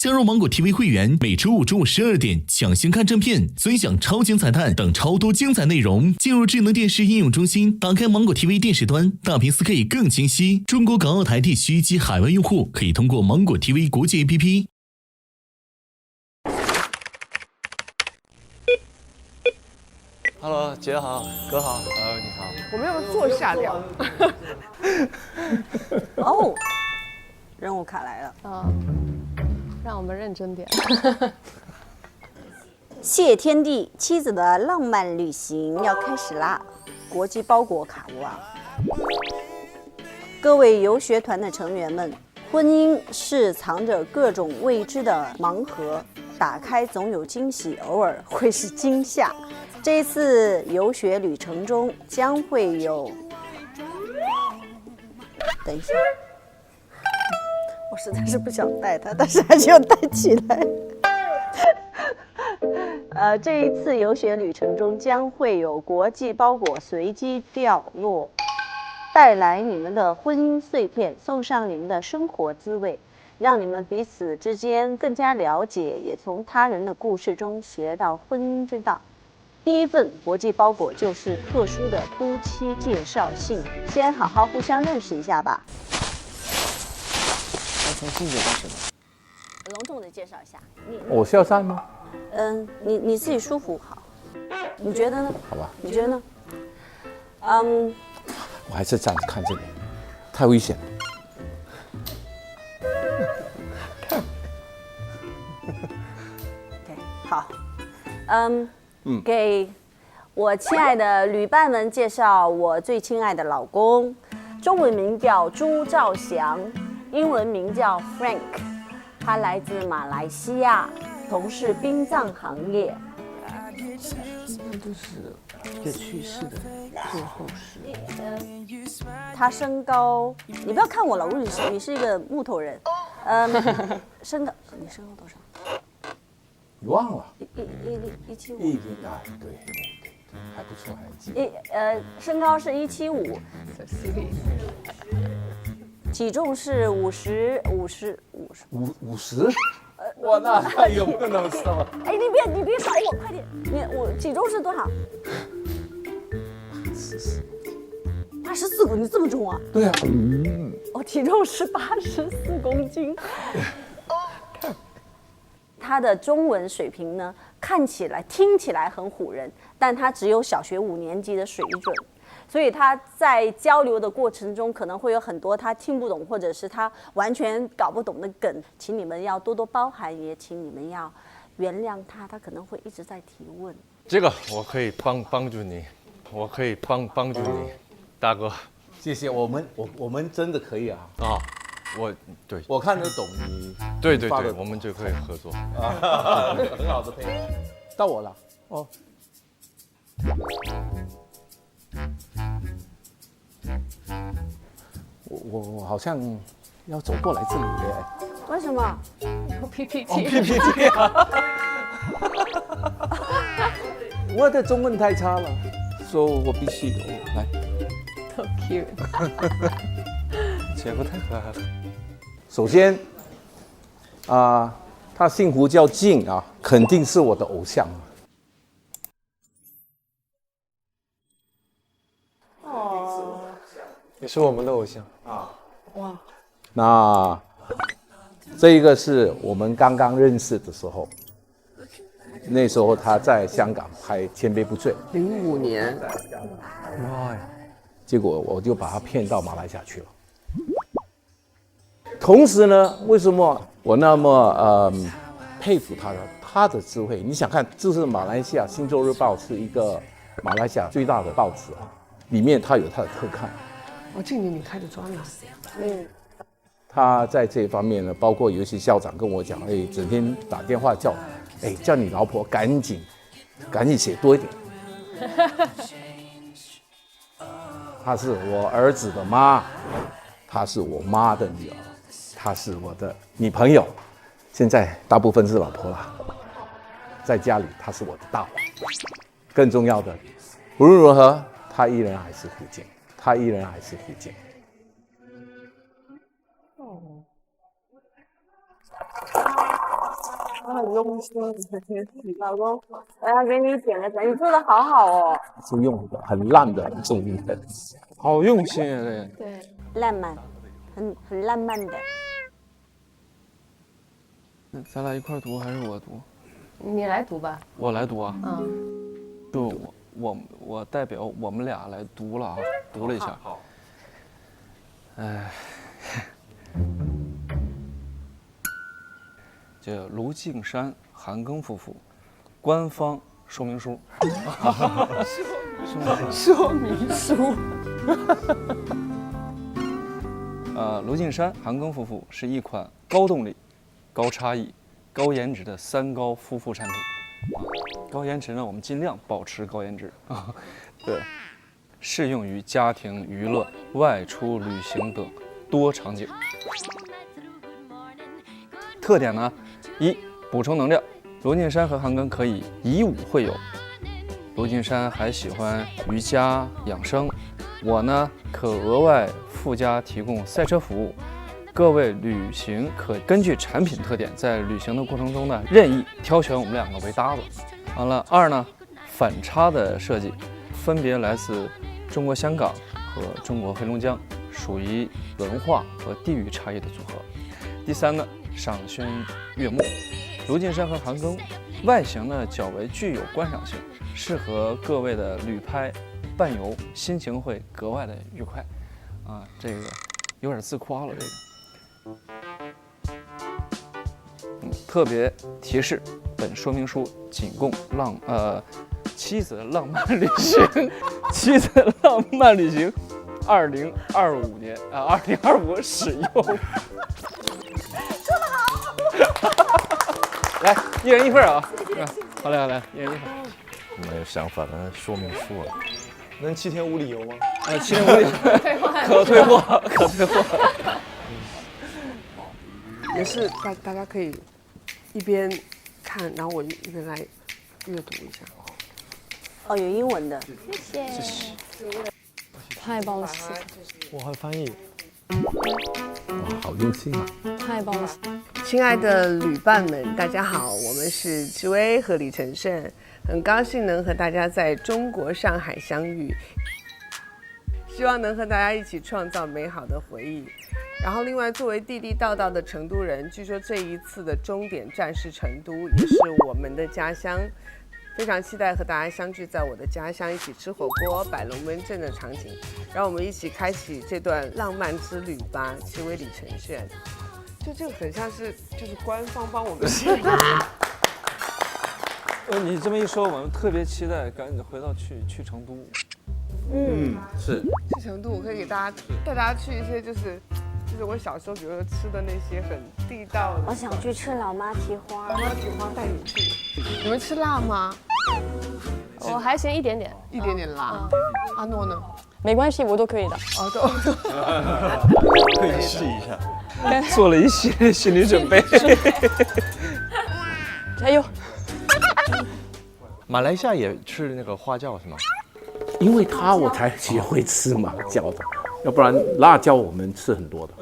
加入芒果 TV 会员，每周五中午12点抢先看正片，尊享超精彩蛋等超多精彩内容。进入智能电视应用中心，打开芒果 TV 电视端，大屏 4K 更清晰。中国港澳台地区及海外用户可以通过芒果 TV 国际 APP。Hello， 姐好，哥好，你好。我们要坐下聊。哦，任务卡来了。让我们认真点。谢天地，妻子的浪漫旅行要开始啦！国际包裹卡哇！各位游学团的成员们，婚姻是藏着各种未知的盲盒，打开总有惊喜，偶尔会是惊吓。这一次游学旅程中将会有……等一下，我实在是不想带它，但是还是要带起来。这一次游学旅程中将会有国际包裹随机掉落，带来你们的婚姻碎片，送上你们的生活滋味，让你们彼此之间更加了解，也从他人的故事中学到婚姻之道。第一份国际包裹就是特殊的夫妻介绍信，先好好互相认识一下吧。那封信写的什么？隆重的介绍一下，我需要删吗？你自己舒服好，你觉得呢？好吧，你觉得呢？我还是站着看这里，太危险了。对，好，给我亲爱的旅伴们介绍我最亲爱的老公，中文名叫朱兆祥，英文名叫 Frank， 他来自马来西亚，从事殡葬行业。都是一个去世的做后事。他身高，你不要看我了，你是一个木头人，身高，你身高多少？你忘了175，对，还不错，还记得。身高是175，体重是50。哇，那有不能说。哎，你别吵我，快点！我体重是多少？84，你这么重啊？对啊，我体重是84公斤。他的中文水平呢，看起来、听起来很唬人，但他只有小学5年级的水准，所以他在交流的过程中可能会有很多他听不懂，或者是他完全搞不懂的梗，请你们要多多包涵，也请你们要原谅他，他可能会一直在提问。这个我可以帮助你，我可以帮助你，大哥。谢谢，我们真的可以啊。对，我看得懂你。对，我们就可以合作。很好的配合。到我了。哦。我好像要走过来这里耶。为什么？有 PPT。PPT 啊！我的中文太差了，所以我必须来。特 cute。姐夫太可爱了。首先，他姓胡叫静啊，肯定是我的偶像。也是我们的偶像啊！哇，那这一个是我们刚刚认识的时候，那时候他在香港拍《千杯不醉》05年，哇！结果我就把他骗到马来西亚去了。同时呢，为什么我那么佩服他的智慧？你想看，这是马来西亚《星洲日报》是一个马来西亚最大的报纸啊，里面他有他的特刊。今年你开的专栏。他在这一方面呢，包括有些校长跟我讲，整天打电话叫你老婆赶紧写多一点。她是我儿子的妈，她是我妈的女儿，她是我的女朋友，现在大部分是老婆了。在家里，她是我的大王。更重要的，无论如何，她依然还是福建。我很用心，老公，我要给你点个赞，你做的好好哦。是用的很烂的中文，好用心啊，这个。对，浪漫，很浪漫的。那咱俩一块读还是我读？你来读吧。我来读啊。嗯。就我代表我们俩来读了啊，读了一下。好。这卢靖姗、韩庚夫妇，官方说明书。说明书。卢靖姗、韩庚夫妇是一款高动力、高差异、高颜值的3高夫妇产品。高颜值呢，我们尽量保持高颜值啊。对，适用于家庭娱乐、外出旅行等多场景。特点呢，一、补充能量。卢靖姗和韩庚可以以武会友。卢靖姗还喜欢瑜伽养生，我呢可额外附加提供赛车服务。各位旅行可根据产品特点，在旅行的过程中呢，任意挑选我们2个为搭子。完了，2呢，反差的设计，分别来自中国香港和中国黑龙江，属于文化和地域差异的组合。第3呢，赏心悦目。卢靖姗和韩庚外形呢较为具有观赏性，适合各位的旅拍、伴游，心情会格外的愉快。啊，这个有点自夸了，这个。特别提示：本说明书仅供妻子的浪漫旅行，妻子的浪漫旅行，2025年2025使用。说得好，来，1人1份啊！好嘞，好嘞，1人1份。没有想法的说明书啊，能7天无理由吗？7天无理由，可退货，可退货。也是大家可以一边看，然后我一边来阅读一下。哦，有英文的。谢谢。太棒了！我还翻译。哇，好用心啊！太棒了！亲爱的旅伴们，大家好，我们是戚薇和李承铉，很高兴能和大家在中国上海相遇，希望能和大家一起创造美好的回忆。然后，另外作为地地道道的成都人，据说这一次的终点站是成都，也是我们的家乡。非常期待和大家相聚在我的家乡，一起吃火锅、摆龙门阵的场景。让我们一起开启这段浪漫之旅吧！戚薇、李承铉，就这个很像是就是官方帮我们写的。你这么一说，我们特别期待赶紧回到去成都。是去成都，我可以给大家带大家去一些就是我小时候，比如说吃的那些很地道的。我想去吃老妈蹄花。老妈蹄花带你去。你们吃辣吗？我还行，一点点，一点点辣。阿诺呢？没关系，我都可以的。哦，都可以试一下，做了一系列心理准备。加油！马来西亚也吃那个花椒是吗？因为它我才学会吃麻椒的，要不然辣椒我们吃很多的。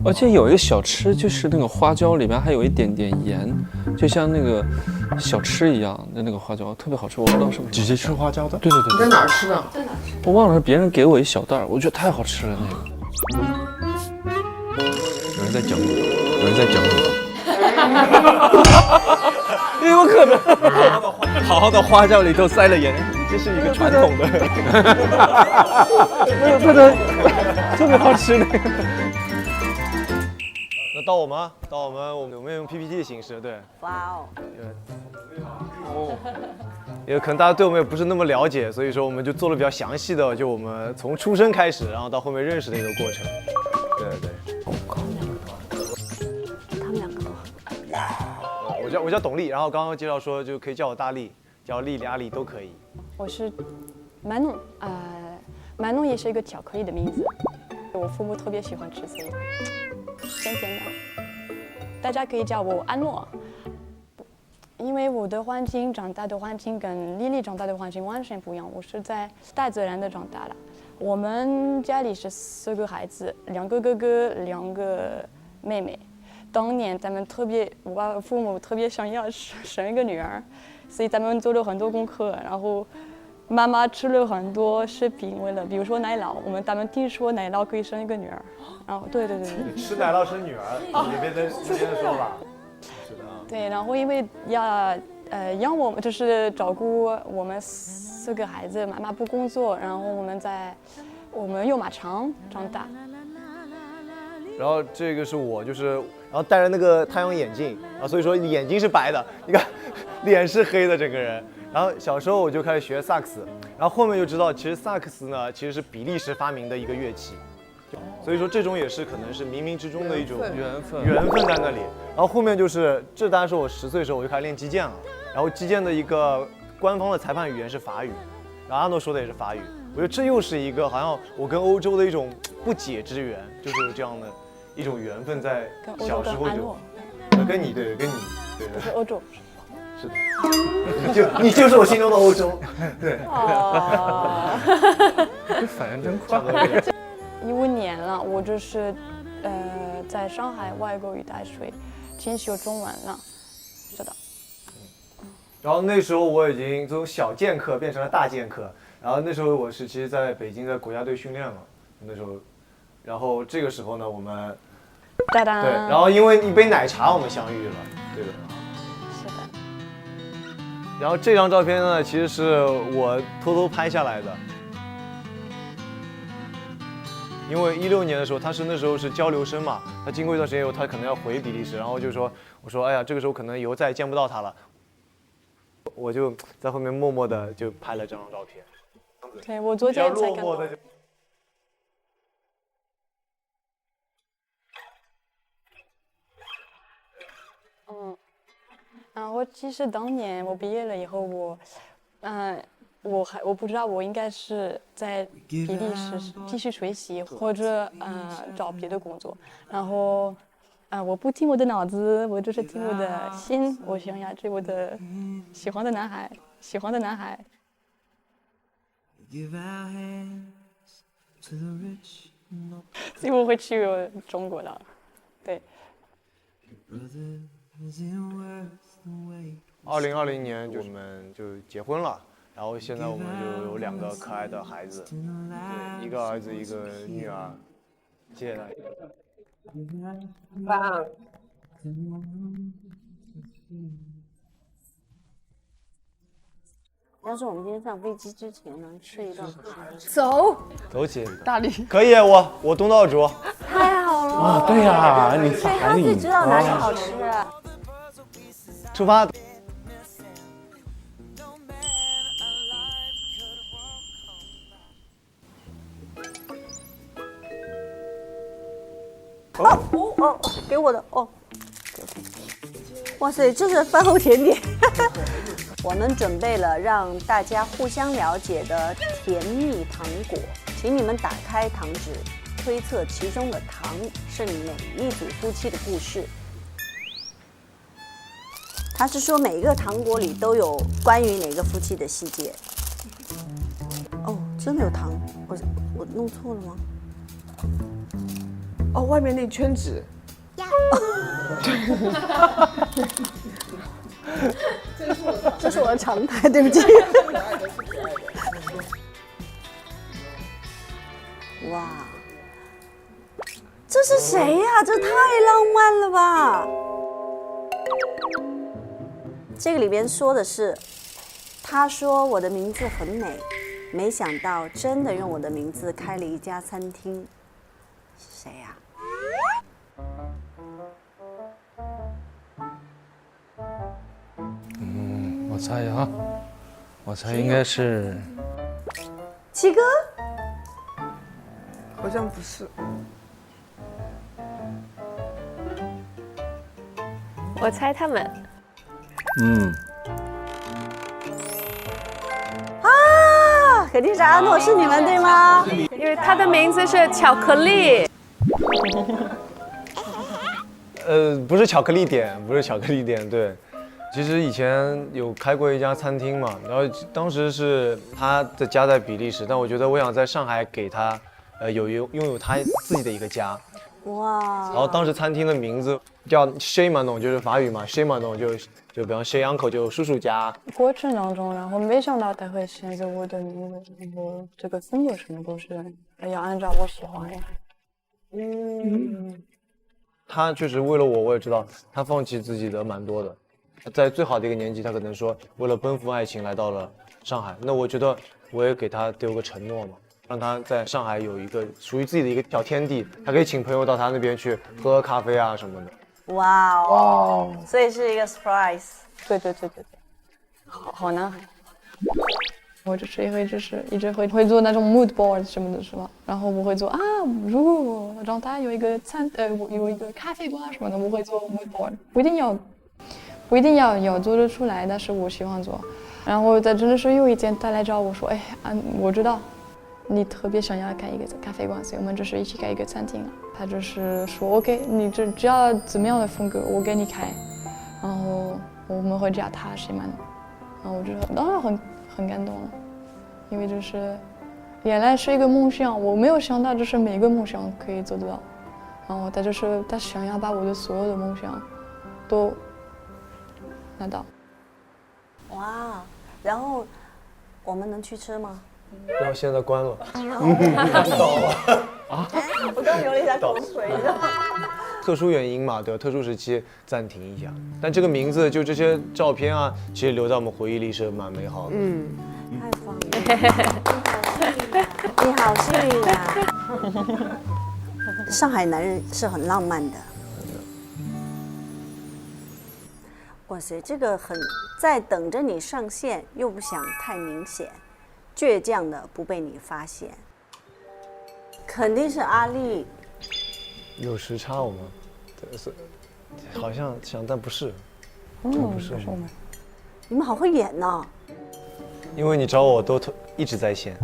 而且有一个小吃，就是那个花椒里面还有一点点盐，就像那个小吃一样的那个花椒，特别好吃。我不知道是不是直接吃花椒的？对对对。你在哪儿吃的？我忘了是别人给我一小袋儿，我觉得太好吃了那个。有人在整你，有人在整你。有可能，好好的花椒里头塞了盐，这是一个传统的。没有特别好吃那个。那到我们啊，我们用 PPT 的形式，对。哇哦！因为可能大家对我们也不是那么了解，所以说我们就做了比较详细的，就我们从出生开始，然后到后面认识的一个过程。对对。他们2个都。我叫董丽，然后刚刚介绍说就可以叫我大力，叫丽丽、阿丽都可以。我是蛮农，蛮农也是一个巧克力的名字。我父母特别喜欢吃，所以甜甜的。大家可以叫我安诺，因为我的环境长大的环境跟丽丽长大的环境完全不一样。我是在大自然的长大了。我们家里是4个孩子，2个哥哥，2个妹妹。当年咱们我父母特别想要生一个女儿，所以咱们做了很多功课，然后妈妈吃了很多视频，比如说奶酪，咱们听说奶酪可以生一个女儿，然后对，吃奶酪生女儿，里边的说法。是的。对，然后因为要养我们就是照顾我们4个孩子，妈妈不工作，然后我们用马场长大。然后这个是我，然后戴着那个太阳眼镜啊，所以说眼睛是白的，你看脸是黑的整个人。然后小时候我就开始学萨克斯，然后后面就知道其实萨克斯呢其实是比利时发明的一个乐器，所以说这种也是可能是冥冥之中的一种缘分在那里。然后后面这当然是我10岁的时候我就开始练击剑了，然后击剑的一个官方的裁判语言是法语，然后阿诺说的也是法语，我觉得这又是一个好像我跟欧洲的一种不解之缘，就是有这样的一种缘分在小时候跟你对，不是欧洲。是的，你就是我心中的欧洲，对。哦，反应真快。15年了，我在上海外国语大学进修中文了，是的。然后那时候我已经从小剑客变成了大剑客，然后那时候我是其实在北京的国家队训练了，那时候，然后这个时候呢我们，哒哒，对，然后因为一杯奶茶我们相遇了，对的。然后这张照片呢，其实是我偷偷拍下来的，因为16年的时候，那时候是交流生嘛，他经过一段时间以后，他可能要回比利时，然后我说，哎呀，这个时候可能以后再也见不到他了，我就在后面默默的就拍了这张照片。对，我昨天才看到。我其实当年我毕业了以后，我不知道我应该是在比利时继续学习，或者找别的工作。然后我不听我的脑子，我就是听我的心，我想要追我的喜欢的男孩。所以我会去中国了，对。2020年我们就结婚了，然后现在我们就有2个可爱的孩子，对，一个儿子一个女儿，谢谢大家。棒。要是我们今天上飞机之前能吃一顿走起，大力可以，我东道主。太好了。啊，对呀，你对，他自己知道哪里好吃。出发。哦，给我的哦。哇塞，这是饭后甜点。我们准备了让大家互相了解的甜蜜糖果，请你们打开糖纸，推测其中的糖是哪一组夫妻的故事。他是说每一个糖果里都有关于哪个夫妻的细节。哦，真的有糖，我弄错了吗？哦，外面那圈纸。这是我的常态，对不起。哇，这是谁呀？这太浪漫了吧！这个里边说的是，他说我的名字很美，没想到真的用我的名字开了一家餐厅。是谁呀？我猜啊，我猜应该是七哥，好像不是。我猜他们。啊，肯定是阿诺，是你们对吗？因为他的名字是巧克力。不是巧克力点，不是巧克力点，对。其实以前有开过一家餐厅嘛，然后当时是他的家在比利时，但我觉得我想在上海给他拥有他自己的一个家，哇！然后当时餐厅的名字叫 Chez Manon， 就是法语嘛 ，Chez Manon 就比方 Chez Uncle 就叔叔家。过程当中，然后没想到他会选择我的名字，然后这个风格什么都是要按照我喜欢的。他确实为了我也知道他放弃自己的蛮多的，在最好的一个年纪，他可能说为了奔赴爱情来到了上海。那我觉得我也给他丢个承诺嘛，让他在上海有一个属于自己的一个小天地，他可以请朋友到他那边去喝咖啡啊什么的。哇哦！所以是一个 surprise。对，好男孩。我就是因为就是一直会做那种 mood board 什么的是吧？然后我会做如果让他有一个有一个咖啡馆什么的，我会做 mood board， 不一定要做得出来，但是我喜欢做。然后真的是有一天他来找我说，我知道你特别想要开一个咖啡馆，所以我们就是一起开一个餐厅了。他就是说 OK， 你只要怎么样的风格我给你开，然后我们会叫他Chez Manon。然后我就当然很感动了，因为就是原来是一个梦想，我没有想到就是每个梦想可以做得到。然后他想要把我的所有的梦想都拿到。哇！然后我们能去吃吗？然后现在关了。我刚流了一下口水，你知道吗？特殊原因嘛，对吧？特殊时期暂停一下。但这个名字就这些照片啊，其实留在我们回忆里是蛮美好的。太棒了！你好幸运啊！上海男人是很浪漫的。哇塞，这个在等着你上线，又不想太明显，倔强的不被你发现，肯定是阿丽。有时差我们，对，是好像想，但不是，这不是我。你们好会演呢！因为你找我都一直在线。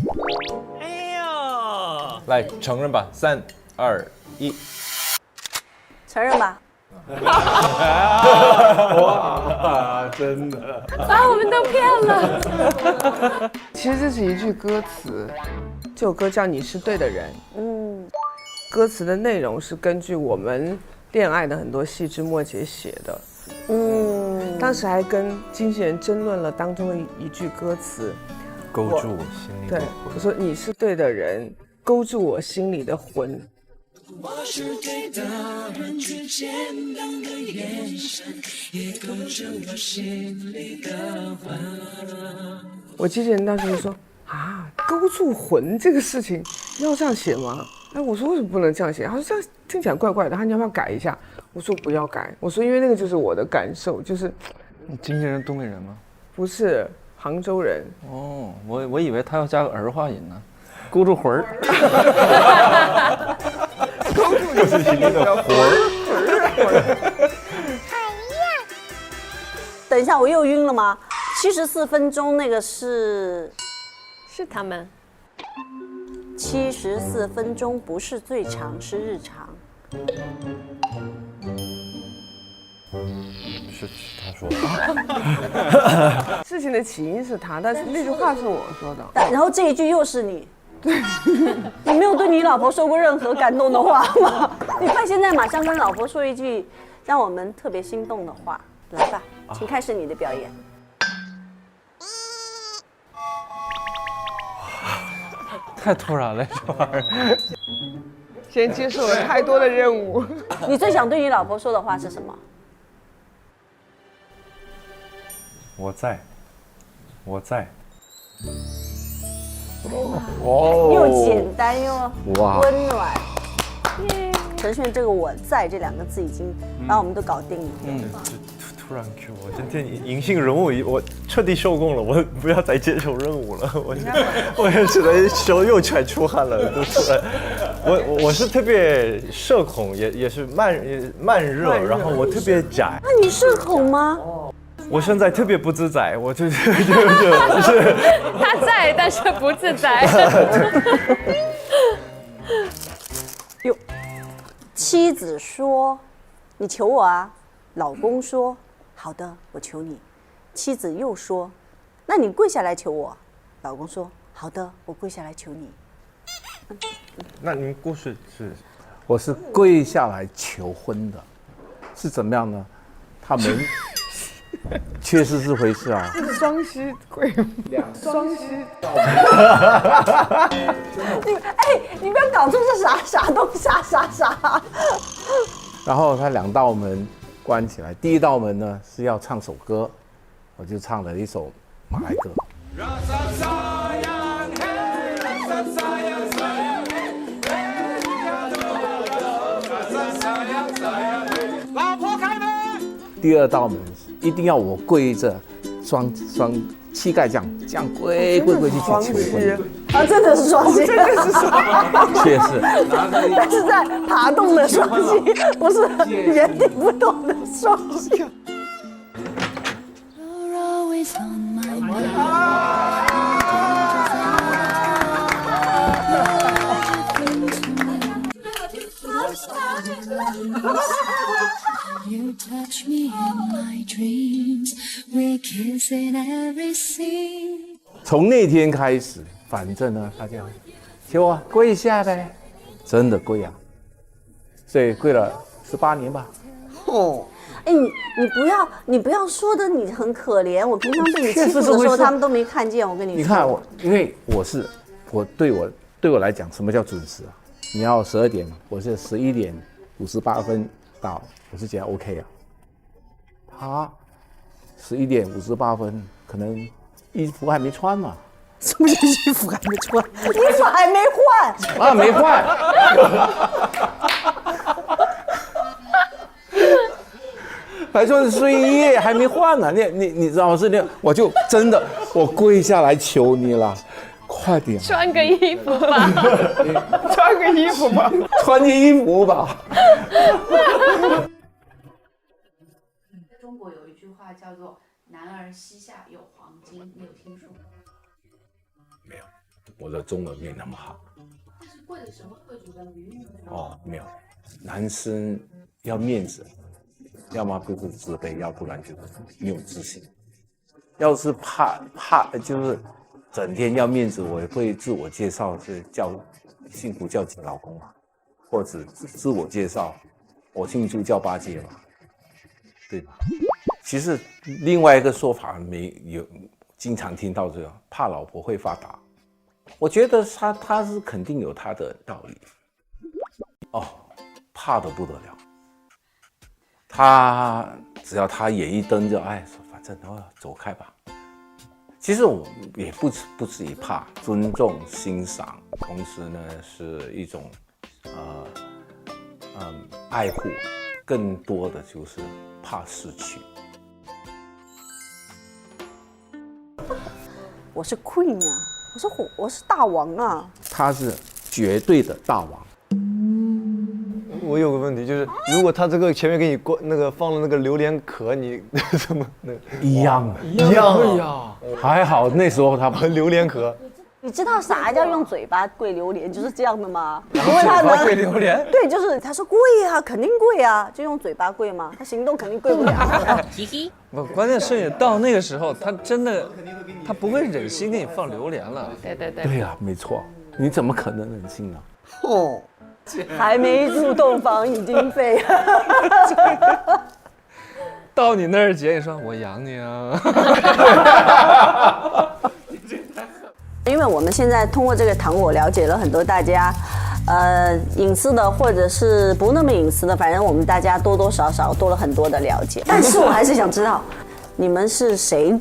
哎呀，来承认吧，3、2、1，承认吧。哇，真的把我们都骗了。其实这是一句歌词，这首歌叫《你是对的人》。歌词的内容是根据我们恋爱的很多细枝末节写的。当时还跟经纪人争论了当中的一句歌词，勾住我心里的对，魂。我说你是对的人，勾住我心里的魂。我是对的人，最简单的眼神也勾住我心里的魂。我经纪人当时就说勾住魂这个事情要这样写吗？我说为什么不能这样写？他说这样听起来怪怪的，你要不要改一下？我说不要改，我说因为那个就是我的感受，就是你经纪人东北人吗？不是杭州人。哦，我以为他要加个儿化音呢，勾住魂儿。勾住你心里的魂儿。等一下，我又晕了吗？74分钟那个是他们。74分钟不是最长，是日常。是他说的。事情的起因是他，但是那句话是我说的。然后这一句又是你。你没有对你老婆说过任何感动的话吗？你快现在马上跟老婆说一句让我们特别心动的话，来吧，请开始你的表演。太突然了，这玩意儿。先接受了太多的任务。你最想对你老婆说的话是什么？我在。又简单又哇温暖。陈炫这个"我在"这2个字已经把我们都搞定了。突然 Q 我，今天银杏人物我彻底受够了，我不要再接受任务了，我也只能手又全出汗了，都出来。我是特别社恐，也是慢热，然后我特别宅。那你社恐吗？我现在特别不自在，我就是他在，但是不自在。哟，妻子说：“你求我啊。”老公说：“好的，我求你。”妻子又说：“那你跪下来求我。”老公说：“好的，我跪下来求你。”那你们故事是？我是跪下来求婚的，是怎么样呢？他们确实是回事啊。双膝跪，双膝。你不要搞出这啥东西啥。然后他2道门关起来，第1道门呢是要唱首歌，我就唱了一首马来歌。老婆开门。第2道门一定要我跪着，双膝盖这样跪去求婚。啊，真的是双膝，真的是双膝，确实。但是在爬动的双膝，不是原地不动的双膝。You touch me in my dreams, we kiss in every scene. 从那天开始，反正呢，他就求我跪下呗，真的跪啊，所以跪了18年吧。哦，哎，你不要说的你很可怜，我平常被你欺负的时候，他们都没看见。我跟你说，你看我，因为我对我来讲，什么叫准时啊？你要12点，我是11点58分到，我是觉得 OK 啊。他11点58分，可能衣服还没穿呢。什么叫衣服还没穿？衣服还没换啊，没换。还说睡衣还没换呢，你知道吗？是那我就真的我跪下来求你了，快点穿个衣服吧，穿个衣服吧，穿件衣服吧。在中国有一句话叫做“男儿膝下有黄金”，你有听说过？没有，我的中文没那么好。但是跪的时候会觉得晕。哦，没有，男生要面子。要么就是自卑，要不然就是没有自信。要是怕就是整天要面子，我也会自我介绍是叫幸福叫紧老公啊，或者自我介绍，我姓朱叫八戒嘛，对吧？其实另外一个说法经常听到这个，怕老婆会发达。我觉得他是肯定有他的道理。哦，怕得不得了。他只要他眼一瞪就反正走开吧。其实我也不至于怕，尊重欣赏，同时呢是一种爱护，更多的就是怕失去。我是 Queen 啊，我是大王啊。他是绝对的大王。我有个问题，就是如果他这个前面给你放了那个榴莲壳，你怎么一样啊？还好那时候他榴莲壳。你知道啥叫用嘴巴跪榴莲，就是这样的吗？因为他能跪榴莲，对，就是他说跪啊，肯定跪啊，就用嘴巴跪嘛，他行动肯定跪不了。不，关键是到那个时候，他真的他不会忍心给你放榴莲了。对呀，没错，你怎么可能忍心呢？哦。还没入洞房已经废了。到你那儿姐，你说我养你啊。因为我们现在通过这个糖果了解了很多大家，隐私的或者是不那么隐私的，反正我们大家多多少少多了很多的了解。但是我还是想知道，你们是谁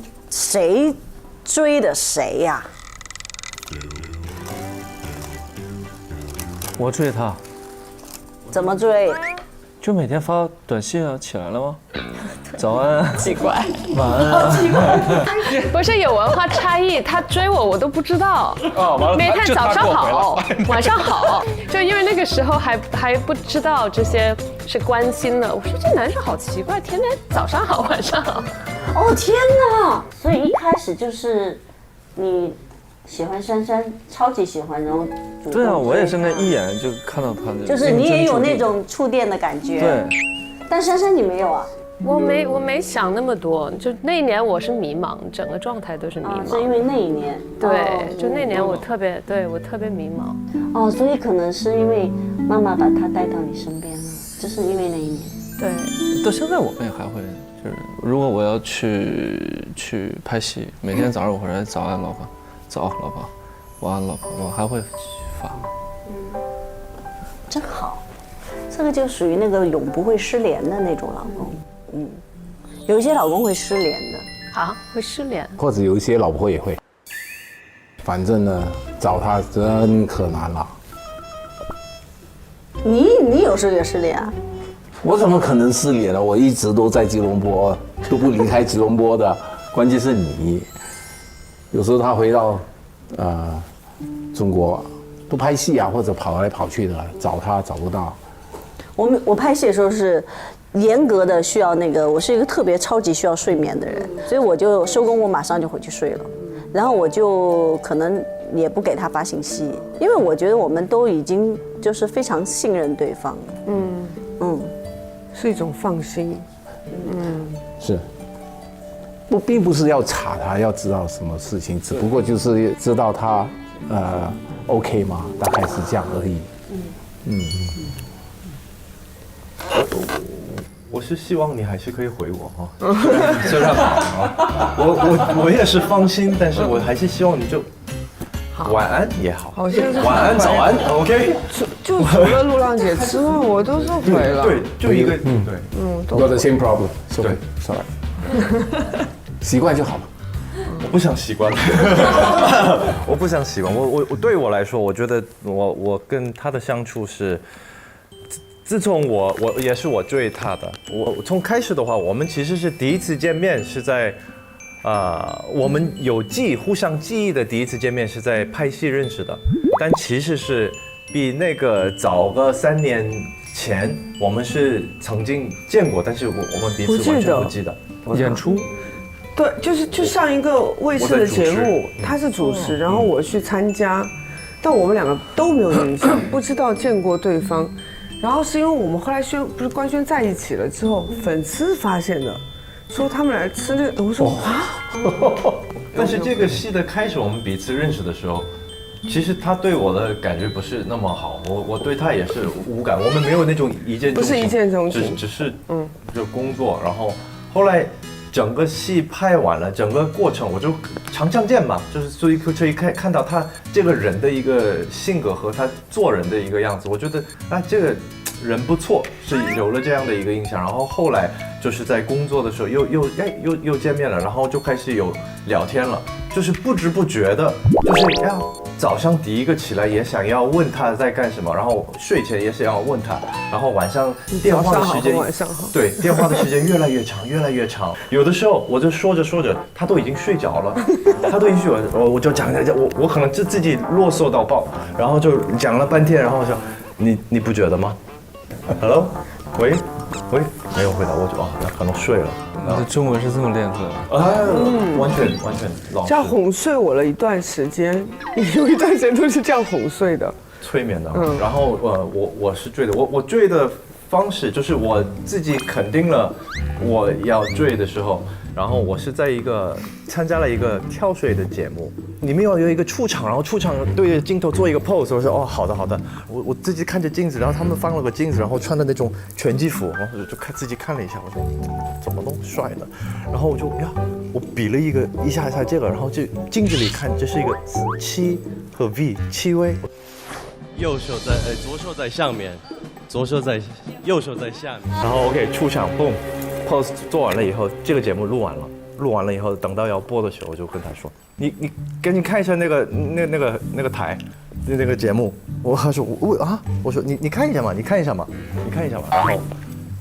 追的谁呀？我追他，怎么追？就每天发短信啊，起来了吗？早安，奇怪，晚安啊，奇怪，不是有文化差异，他追我都不知道。哦，完了，每天早上好，晚上好，就因为那个时候还不知道这些是关心的。我说这男生好奇怪，天天早上好，晚上好。哦天哪！所以一开始就是你喜欢珊珊，超级喜欢，然后主动对啊，我也是那一眼就看到他的，就是你也有那种触电的感觉。对，但珊珊你没有啊？我没想那么多，就那一年我是迷茫，整个状态都是迷茫。是因为那一年。对，就那年我特别迷茫。哦，所以可能是因为妈妈把他带到你身边了，就是因为那一年。对，到现在我们也还会，就是如果我要去拍戏，每天早上我回来早安老婆，早老婆，晚安老婆，我还会发。真好，这个就属于那个永不会失联的那种老公。有一些老公会失联的啊，会失联，或者有一些老婆也会。反正呢，找他真可难了。你有时候也失联啊？我怎么可能失联呢？我一直都在吉隆坡，都不离开吉隆坡的。关键是你，有时候他回到中国，都拍戏啊，或者跑来跑去的，找他找不到。我拍戏的时候是严格的需要那个，我是一个特别超级需要睡眠的人，所以我就收工我马上就回去睡了，然后我就可能也不给他发信息，因为我觉得我们都已经就是非常信任对方了。是一种放心。是。并不是要查他，要知道什么事情，只不过就是知道他OK 吗？大概是这样而已。我是希望你还是可以回我哈，虽然忙啊，我也是放心，但是我还是希望你就晚安也好，好像是晚安早安 ，OK。就除了陆浪姐之外，我都是回了。对，就一个都 got the same problem。对 ，sorry。习惯就好了。我不想习惯，我不想习惯。我对我来说，我觉得我跟他的相处是，自从我也是我追他的。我从开始的话，我们其实是第一次见面是在，我们互相记忆的第一次见面是在拍戏认识的，但其实是比那个早个3年前，我们是曾经见过，但是我们彼此完全不记得。演出。对，就上一个卫视的节目，他是主持，然后我去参加，但我们两个都没有印象，不知道见过对方。然后是因为我们后来不是官宣在一起了之后，粉丝发现的，说他们来吃那个，我说啊。但是这个戏的开始，我们彼此认识的时候，其实他对我的感觉不是那么好，我对他也是无感，我们没有那种一见钟情，不是一见钟情，只是就工作，然后后来。整个戏拍完了，整个过程我就常见嘛，就是所以看到他这个人的一个性格和他做人的一个样子，我觉得这个人不错，是有了这样的一个印象。然后后来就是在工作的时候又见面了，然后就开始有聊天了，就是不知不觉的，就是早上第一个起来也想要问他在干什么，然后睡前也想要问他，然后晚上电话的时间，对，电话的时间越来越长，有的时候我就说着，他都已经睡着了，我就讲，我可能就自己啰嗦到爆，然后就讲了半天，然后我说你不觉得吗 ？Hello， 喂，没有回答，我就他可能睡了。你的中文是这么练出来的？完全老师这样哄睡我了一段时间，有一段时间都是这样哄睡的，催眠的。然后我是追的，我追的方式就是我自己肯定了我要追的时候，然后我是在参加了一个跳水的节目，里面有一个出场，然后出场对着镜头做一个 pose， 我说好的，我自己看着镜子，然后他们放了个镜子，然后穿的那种拳击服，然后就自己看了一下，我说怎么那么帅的，然后我比了一下这个，然后就镜子里看，这是一个7和 V 7 V， 右手在左手在上面，左手在右手在下面，然后 OK 出场 boom pose 做完了以后，这个节目录完了以后，等到要播的时候，我就跟他说，你赶紧看一下那个台，那个节目。他说我说你看一下嘛，然后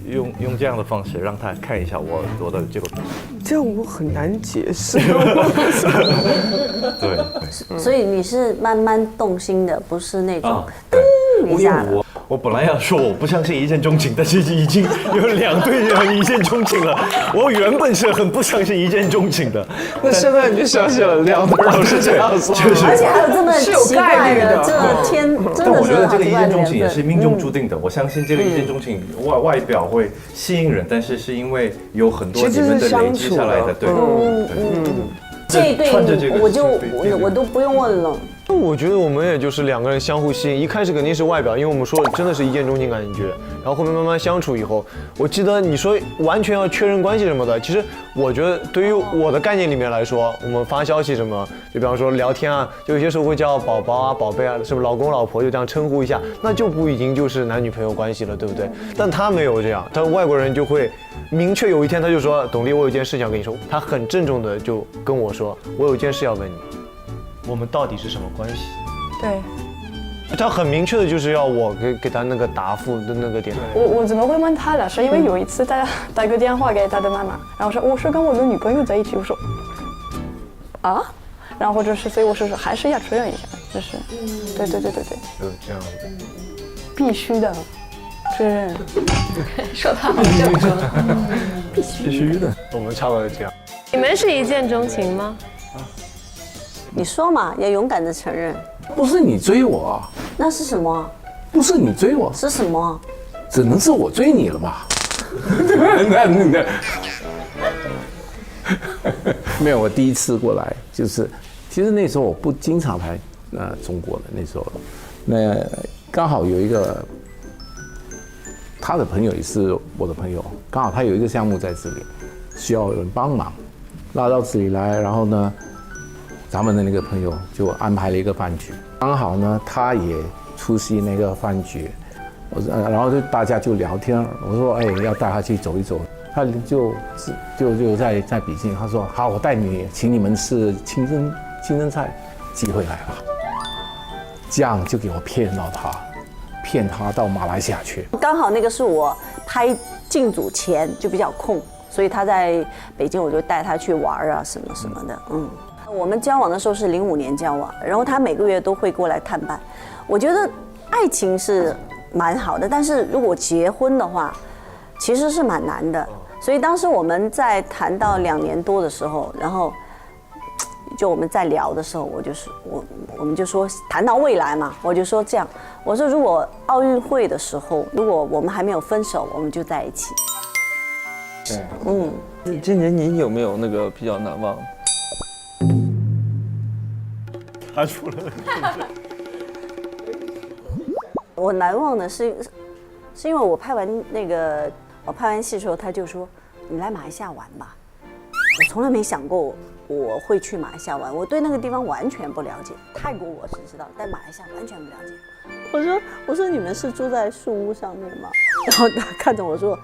用这样的方式让他看一下我的这个。这样我很难解释。对。所以你是慢慢动心的，不是那种一下的。我本来要说我不相信一见钟情，但是已经有2对人一见钟情了。我原本是很不相信一见钟情的，那现在你就相信了，2对都是这样说，而且还有这么奇怪的，这天真的是但我觉得这个一见好奇怪的缘分钟情也是命中注定的。我相信这个一见钟情外表会吸引人，但是是因为有很多你们的累积下来的，对。这一对穿着这个我都不用问了。我觉得我们也就是2个人相互吸引，一开始肯定是外表，因为我们说真的是一见钟情感觉，然后后面慢慢相处以后，我记得你说完全要确认关系什么的，其实我觉得对于我的概念里面来说，我们发消息什么，就比方说聊天啊，就有些时候会叫宝宝啊、宝贝啊，什么老公老婆就这样称呼一下，那就不已经就是男女朋友关系了，对不对？但他没有这样，他外国人就会明确有一天他就说，董力，我有件事想跟你说，他很郑重的就跟我说，我有件事要问你。我们到底是什么关系？对，他很明确的就是要我给他那个答复的那个点。我怎么会问他的？是因为有一次打个电话给他的妈妈，然后说我是跟我的女朋友在一起，我说啊，然后就是所以我是说还是要确认一下，就是对，就这样子，必须的确认。说他好正宗，必须的。我们差不多这样。你们是一见钟情吗？你说嘛，要勇敢的承认。不是你追我，那是什么？不是你追我，是什么？只能是我追你了吧？没有，我第一次过来就是，其实那时候我不经常来中国的，那时候，那刚好有一个他的朋友也是我的朋友，刚好他有一个项目在这里，需要有人帮忙，拉到这里来，然后呢。咱们的那个朋友就安排了一个饭局，刚好呢，他也出席那个饭局，然后就大家就聊天。我说，哎，要带他去走一走，他就在比心。他说，好，我带你，请你们吃清真菜，机会来了。这样就给我骗他到马来西亚去。刚好那个是我拍进组前就比较空，所以他在北京，我就带他去玩啊什么什么的，我们交往的时候是05年交往，然后他每个月都会过来探班。我觉得爱情是蛮好的，但是如果结婚的话，其实是蛮难的。所以当时我们在谈到2年多的时候，然后就我们在聊的时候，我们就说谈到未来嘛，我就说这样，我说如果奥运会的时候，如果我们还没有分手，我们就在一起。对，今年你有没有那个比较难忘？他出了。我难忘的是因为我拍完戏的时候，他就说你来马来西亚玩吧。我从来没想过我会去马来西亚玩，我对那个地方完全不了解。泰国我是知道，但马来西亚完全不了解。我说你们是住在树屋上面吗？然后他看着我说，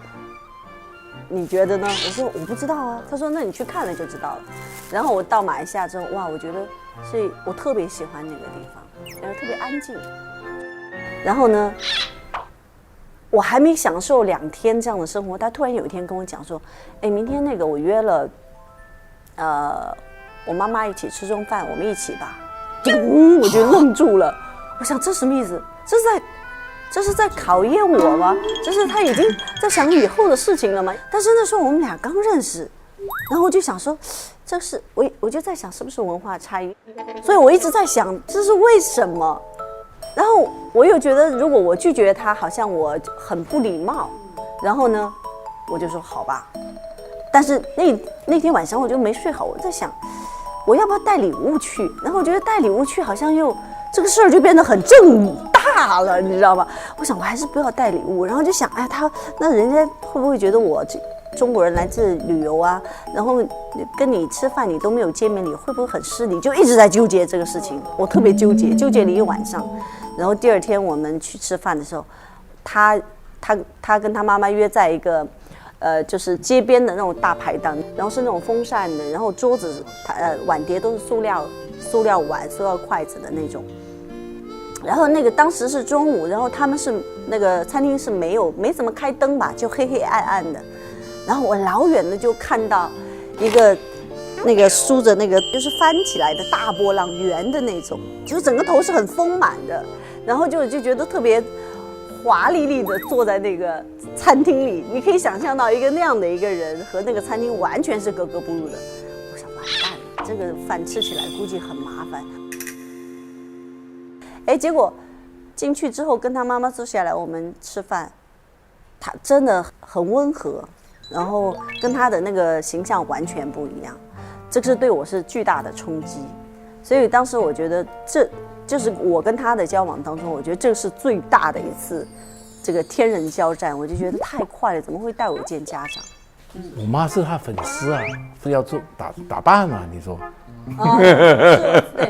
你觉得呢？我说我不知道啊。他说那你去看了就知道了。然后我到马来西亚之后，哇，我觉得是我特别喜欢那个地方，然后特别安静。然后呢，我还没享受2天这样的生活，他突然有一天跟我讲说，哎，明天那个我约了，我妈妈一起吃中饭，我们一起吧。我就愣住了，我想这什么意思？这是在考验我吗？就是他已经在想以后的事情了吗？但是那时候我们俩刚认识，然后我就想说，这是我就在想是不是文化差异，所以我一直在想这是为什么。然后我又觉得如果我拒绝他，好像我很不礼貌。然后呢，我就说好吧。但是那天晚上我就没睡好，我在想我要不要带礼物去？然后我觉得带礼物去好像又这个事儿就变得很正大了，你知道吗？我想我还是不要带礼物。然后就想，哎，那人家会不会觉得我中国人来自旅游啊，然后跟你吃饭你都没有见面礼，会不会很失礼？就一直在纠结这个事情，我特别纠结了一晚上。然后第2天我们去吃饭的时候，他跟他妈妈约在一个就是街边的那种大排档，然后是那种风扇的，然后桌子碗碟都是塑料碗、塑料筷子的那种。然后那个当时是中午，然后他们是那个餐厅是没怎么开灯吧，就黑黑暗暗的。然后我老远的就看到一个那个梳着那个就是翻起来的大波浪，圆的那种，就是整个头是很丰满的，然后就觉得特别华丽丽的坐在那个餐厅里，你可以想象到一个那样的一个人和那个餐厅完全是格格不入的。我想完蛋了，这个饭吃起来估计很麻烦。哎，结果进去之后跟他妈妈坐下来，我们吃饭，他真的很温和，然后跟他的那个形象完全不一样，这是对我是巨大的冲击。所以当时我觉得这就是我跟他的交往当中，我觉得这是最大的一次这个天人交战，我就觉得太快了，怎么会带我见家长？我妈是他粉丝啊，非要做打扮嘛，你说？哦，那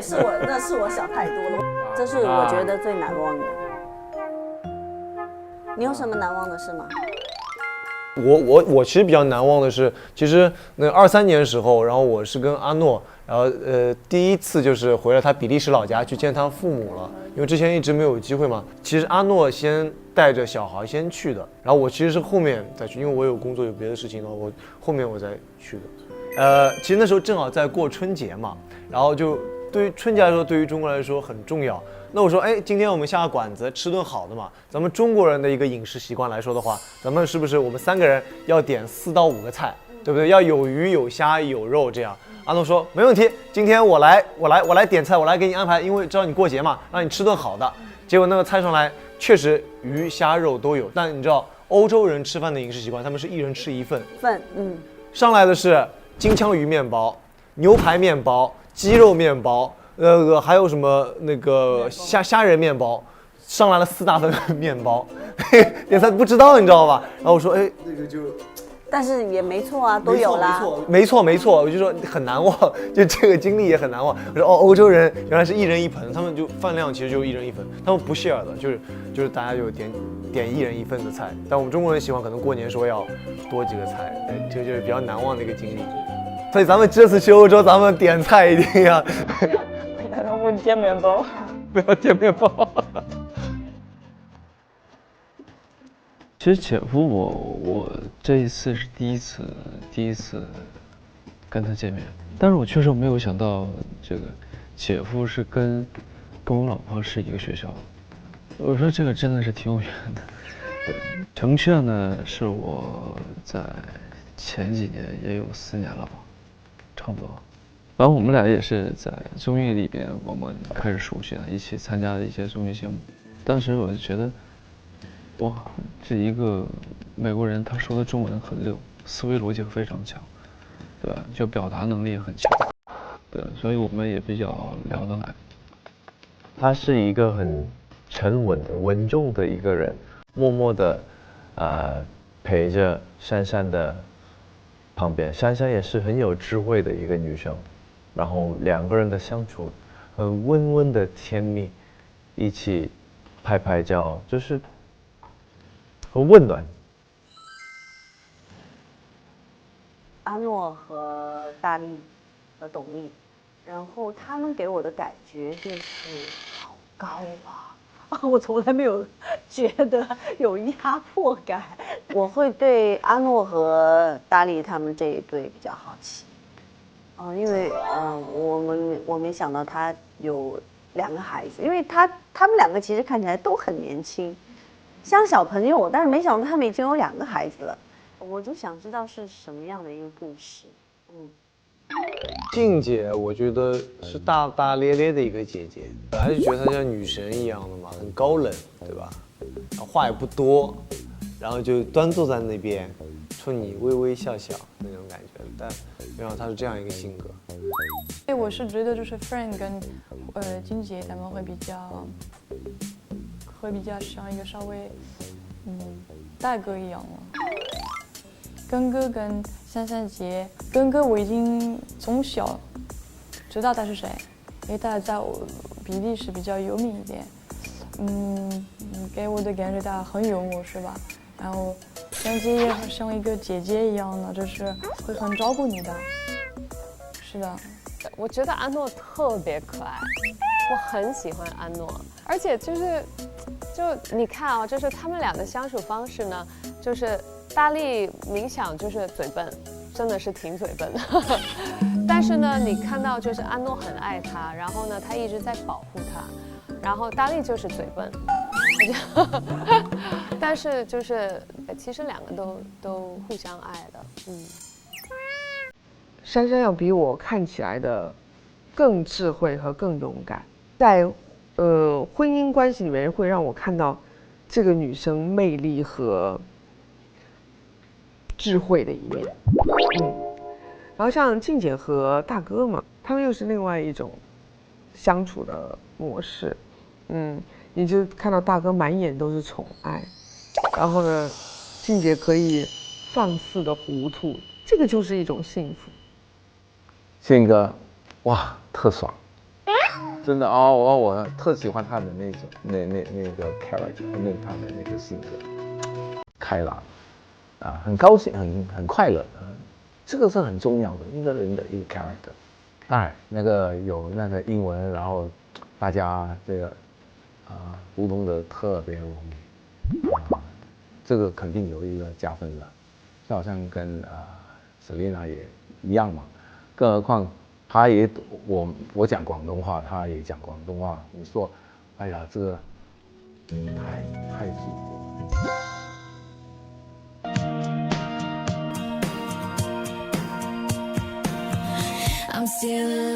是我想太多了，这是我觉得最难忘的。你有什么难忘的事吗？我其实比较难忘的是，其实那23年的时候，然后我是跟阿诺，然后第一次就是回了他比利时老家去见他父母了，因为之前一直没有机会嘛。其实阿诺先带着小孩先去的，然后我其实是后面再去，因为我有工作有别的事情了，我后面我再去的。其实那时候正好在过春节嘛，然后就对于春节来说，对于中国来说很重要。那我说，哎，今天我们下个馆子吃顿好的嘛。咱们中国人的一个饮食习惯来说的话，咱们是不是我们3个人要点4到5个菜，对不对？要有鱼有虾有肉这样。阿诺说没问题，今天我来点菜，我来给你安排，因为知道你过节嘛，让你吃顿好的。结果那个菜上来确实鱼虾肉都有，但你知道欧洲人吃饭的饮食习惯，他们是一人吃1份。上来的是金枪鱼面包、牛排面包、鸡肉面包。还有什么那个虾仁面包，上来了4大份面包，点菜不知道你知道吧？然后我说，哎，那个就，但是也没错啊，都有啦。没错，我就说很难忘，就这个经历也很难忘。我说哦，欧洲人原来是1人1盆，他们就饭量其实就1人1份，他们不 share 的，就是大家就点1人1份的菜，但我们中国人喜欢可能过年说要多几个菜，这就是比较难忘的一个经历。所以咱们这次去欧洲，咱们点菜一定要。不点面包，不要点面包。其实姐夫我这一次是第一次跟他见面，但是我确实没有想到这个姐夫是跟我老婆是一个学校。我说这个真的是挺有缘的。程炫呢是我在前几年也有4年了吧，差不多。反正我们俩也是在综艺里边，我们开始熟悉了，一起参加的一些综艺节目。当时我就觉得，哇，这一个美国人，他说的中文很溜，思维逻辑非常强，对吧？就表达能力也很强，对，所以我们也比较聊得来。他是一个很沉稳的、稳重的一个人，默默的，陪着珊珊的旁边。珊珊也是很有智慧的一个女生。然后2个人的相处很温温的甜蜜，一起拍拍照，就是很温暖。阿诺和大力和董力，然后他们给我的感觉就是好高啊！我从来没有觉得有压迫感。我会对阿诺和大力他们这一对比较好奇。因为我没想到他有2个孩子，因为他们2个其实看起来都很年轻，像小朋友，但是没想到他们已经有2个孩子了，我就想知道是什么样的一个故事。静姐，我觉得是大大咧咧的一个姐姐，还是觉得她像女神一样的嘛，很高冷，对吧？然后话也不多，然后就端坐在那边，冲你微微笑笑那种感觉，但没想到她是这样一个性格。我是觉得就是 Frank 跟金姐他们会比较像一个稍微大哥一样了。根哥跟珊珊姐，根哥我已经从小知道他是谁，因为他在比利时比较有名一点。给我的感觉他很幽默，是吧？然后珊姐也像一个姐姐一样的，就是会很照顾你的。是的，我觉得阿诺特别可爱，我很喜欢阿诺，而且就你看啊，就是他们俩的相处方式呢，就是大力明显就是嘴笨，真的是挺嘴笨的。但是呢，你看到就是阿诺很爱他，然后呢，他一直在保护他，然后大力就是嘴笨，但是就是其实两个都互相爱的，珊珊要比我看起来的更智慧和更勇敢，在婚姻关系里面会让我看到这个女生魅力和智慧的一面。然后像静姐和大哥嘛，他们又是另外一种相处的模式。你就看到大哥满眼都是宠爱，然后呢，静姐可以放肆的糊涂，这个就是一种幸福。宪哥，哇，特爽，真的哦，我特喜欢他的那种那个 character， 他的那个性格，开朗啊，很高兴，很快乐，这个是很重要的一个人的一个 character。哎，那个有那个英文，然后大家这个沟通的特别容易，这个肯定有一个加分的，就好像跟Selina 也一样嘛。更何况他也我讲广东话，他也讲广东话。你说，哎呀，这个太舒服了。I'm still